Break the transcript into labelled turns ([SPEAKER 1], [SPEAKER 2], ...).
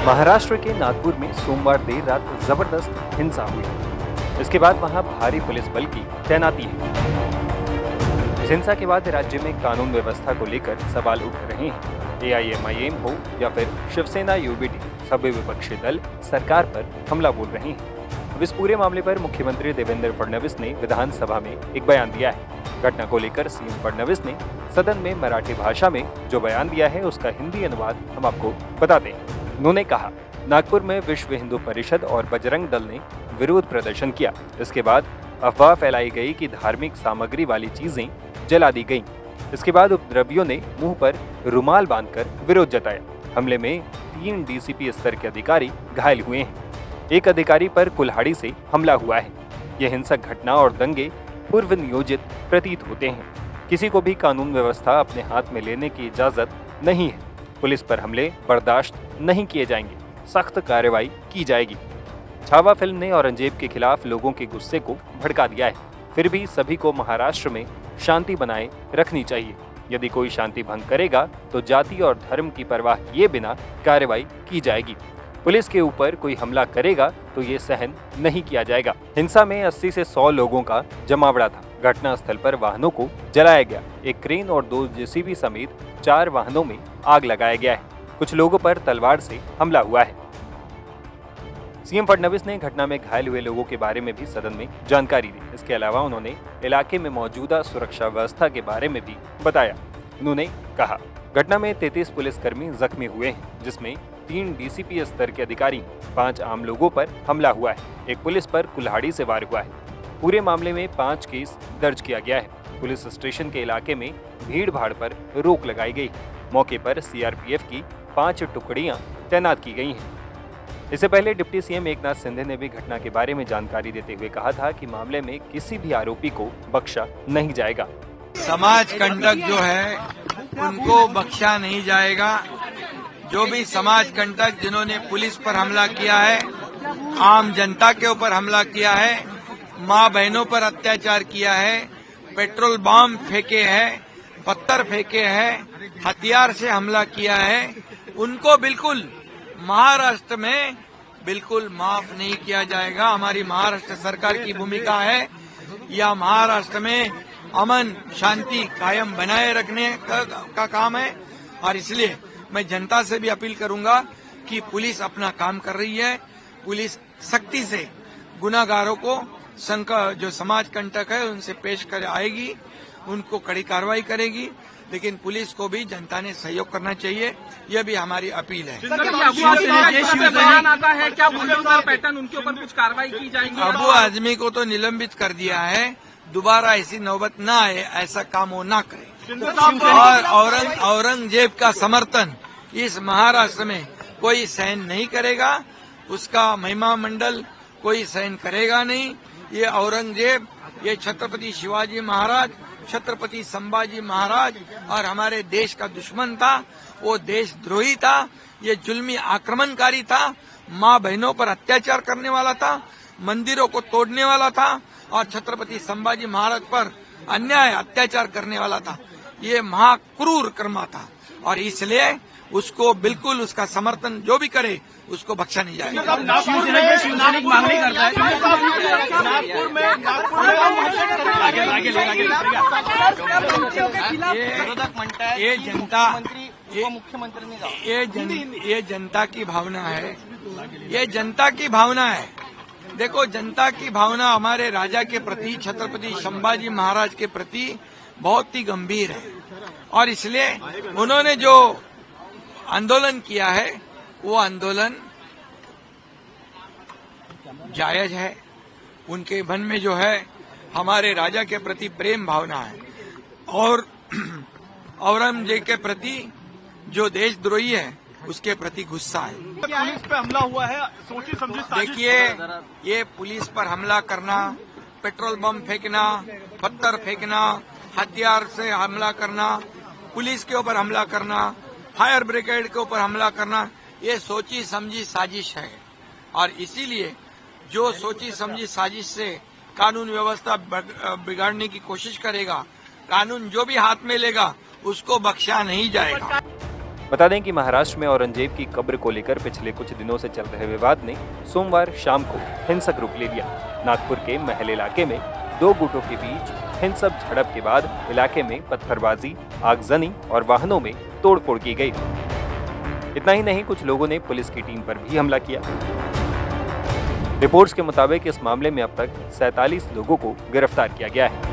[SPEAKER 1] महाराष्ट्र के नागपुर में सोमवार देर रात जबरदस्त हिंसा हुई। इसके बाद वहां भारी पुलिस बल की तैनाती है। इस हिंसा के बाद राज्य में कानून व्यवस्था को लेकर सवाल उठ रहे हैं। एआईएमआईएम हो या फिर शिवसेना यूबीटी, सभी विपक्षी दल सरकार पर हमला बोल रहे हैं। अब इस पूरे मामले पर मुख्यमंत्री देवेंद्र फडणवीस ने विधानसभा में एक बयान दिया है। घटना को लेकर सीएम फडणवीस ने सदन में मराठी भाषा में जो बयान दिया है उसका हिंदी अनुवाद हम आपको बताते हैं। उन्होंने कहा, नागपुर में विश्व हिंदू परिषद और बजरंग दल ने विरोध प्रदर्शन किया। इसके बाद अफवाह फैलाई गई कि धार्मिक सामग्री वाली चीजें जला दी गईं। इसके बाद उपद्रवियों ने मुंह पर रुमाल बांधकर विरोध जताया। हमले में 3 डीसीपी स्तर के अधिकारी घायल हुए हैं। एक अधिकारी पर कुल्हाड़ी से हमला हुआ है। यह हिंसक घटना और दंगे पूर्व नियोजित प्रतीत होते हैं। किसी को भी कानून व्यवस्था अपने हाथ में लेने की इजाजत नहीं है। पुलिस पर हमले बर्दाश्त नहीं किए जाएंगे, सख्त कार्रवाई की जाएगी। छावा फिल्म ने औरंगजेब के खिलाफ लोगों के गुस्से को भड़का दिया है। फिर भी सभी को महाराष्ट्र में शांति बनाए रखनी चाहिए। यदि कोई शांति भंग करेगा तो जाति और धर्म की परवाह किए बिना कार्रवाई की जाएगी। पुलिस के ऊपर कोई हमला करेगा तो ये सहन नहीं किया जाएगा। हिंसा में 80 से 100 लोगों का जमावड़ा था। घटना स्थल पर वाहनों को जलाया गया। एक क्रेन और 2 जेसीबी समेत 4 वाहनों में आग लगाया गया है। कुछ लोगों पर तलवार से हमला हुआ है। सीएम फडणवीस ने घटना में घायल हुए लोगों के बारे में भी सदन में जानकारी दी। इसके अलावा उन्होंने इलाके में मौजूदा सुरक्षा व्यवस्था के बारे में भी बताया। उन्होंने कहा, घटना में 33 पुलिसकर्मी जख्मी हुए हैं, जिसमें 3 डीसीपी स्तर के अधिकारी, 5 आम लोगों पर हमला हुआ है। एक पुलिस पर कुल्हाड़ी से वार हुआ है। पूरे मामले में 5 केस दर्ज किया गया है। पुलिस स्टेशन के इलाके में भीड़ भाड़ पर रोक लगाई गई। मौके पर सीआरपीएफ की 5 टुकड़ियां तैनात की गई हैं। इससे पहले डिप्टी सीएम एकनाथ शिंदे ने भी घटना के बारे में जानकारी देते हुए कहा था कि मामले में किसी भी आरोपी को बख्शा नहीं जाएगा।
[SPEAKER 2] समाज कंटक जो है उनको बख्शा नहीं जाएगा। जो भी समाज कंटक जिन्होंने पुलिस पर हमला किया है, आम जनता के ऊपर हमला किया है, माँ बहनों पर अत्याचार किया है, पेट्रोल बम फेंके हैं, पत्थर फेंके हैं, हथियार से हमला किया है, उनको बिल्कुल महाराष्ट्र में बिल्कुल माफ नहीं किया जाएगा। हमारी महाराष्ट्र सरकार की भूमिका है या महाराष्ट्र में अमन शांति कायम बनाए रखने का काम है। और इसलिए मैं जनता से भी अपील करूंगा कि पुलिस अपना काम कर रही है। पुलिस सख्ती से गुनाहगारों को जो समाज कंटक है उनसे पेश कर आएगी, उनको कड़ी कार्रवाई करेगी। लेकिन पुलिस को भी जनता ने सहयोग करना चाहिए, यह भी हमारी अपील है।
[SPEAKER 3] पैटर्न उनके ऊपर कुछ कार्रवाई की जाएगी।
[SPEAKER 2] अबू आजमी को तो निलंबित कर दिया है। दोबारा ऐसी नौबत न आए, ऐसा काम वो न करे। और औरंगजेब का समर्थन इस महाराष्ट्र में कोई सहन नहीं करेगा। उसका महिमा मंडल कोई सहन करेगा नहीं। ये औरंगजेब, ये छत्रपति शिवाजी महाराज, छत्रपति संभाजी महाराज और हमारे देश का दुश्मन था। वो देशद्रोही था। ये जुल्मी आक्रमणकारी था। माँ बहनों पर अत्याचार करने वाला था, मंदिरों को तोड़ने वाला था और छत्रपति संभाजी महाराज पर अन्याय अत्याचार करने वाला था। ये महाक्रूर कर्मा था और इसलिए उसको बिल्कुल उसका समर्थन जो भी करे उसको बख्शा नहीं जाएगा। ये जनता की भावना है। ये जनता की भावना है। देखो, जनता की भावना हमारे राजा के प्रति, छत्रपति संभाजी महाराज के प्रति बहुत ही गंभीर है और इसलिए उन्होंने जो आंदोलन किया है वो आंदोलन जायज है। उनके मन में जो है हमारे राजा के प्रति प्रेम भावना है और औरंगजेब के प्रति जो देशद्रोही है उसके प्रति गुस्सा है।
[SPEAKER 3] पुलिस पे हमला हुआ है, सोची समझी।
[SPEAKER 2] देखिए, ये पुलिस पर हमला करना, पेट्रोल बम फेंकना, पत्थर फेंकना, हथियार से हमला करना, पुलिस के ऊपर हमला करना, फायर ब्रिगेड के ऊपर हमला करना, ये सोची समझी साजिश है। और इसीलिए जो सोची समझी साजिश से कानून व्यवस्था बिगाड़ने की कोशिश करेगा, कानून जो भी हाथ में लेगा उसको बख्शा नहीं जाएगा।
[SPEAKER 1] बता दें कि महाराष्ट्र में औरंगजेब की कब्र को लेकर पिछले कुछ दिनों से चल रहे विवाद ने सोमवार शाम को हिंसक रूप ले लिया। नागपुर के महल इलाके में दो गुटों के बीच हिंसक झड़प के बाद इलाके में पत्थरबाजी, आगजनी और वाहनों में तोड़फोड़ की गई। इतना ही नहीं, कुछ लोगों ने पुलिस की टीम पर भी हमला किया। रिपोर्ट्स के मुताबिक इस मामले में अब तक 47 लोगों को गिरफ्तार किया गया है।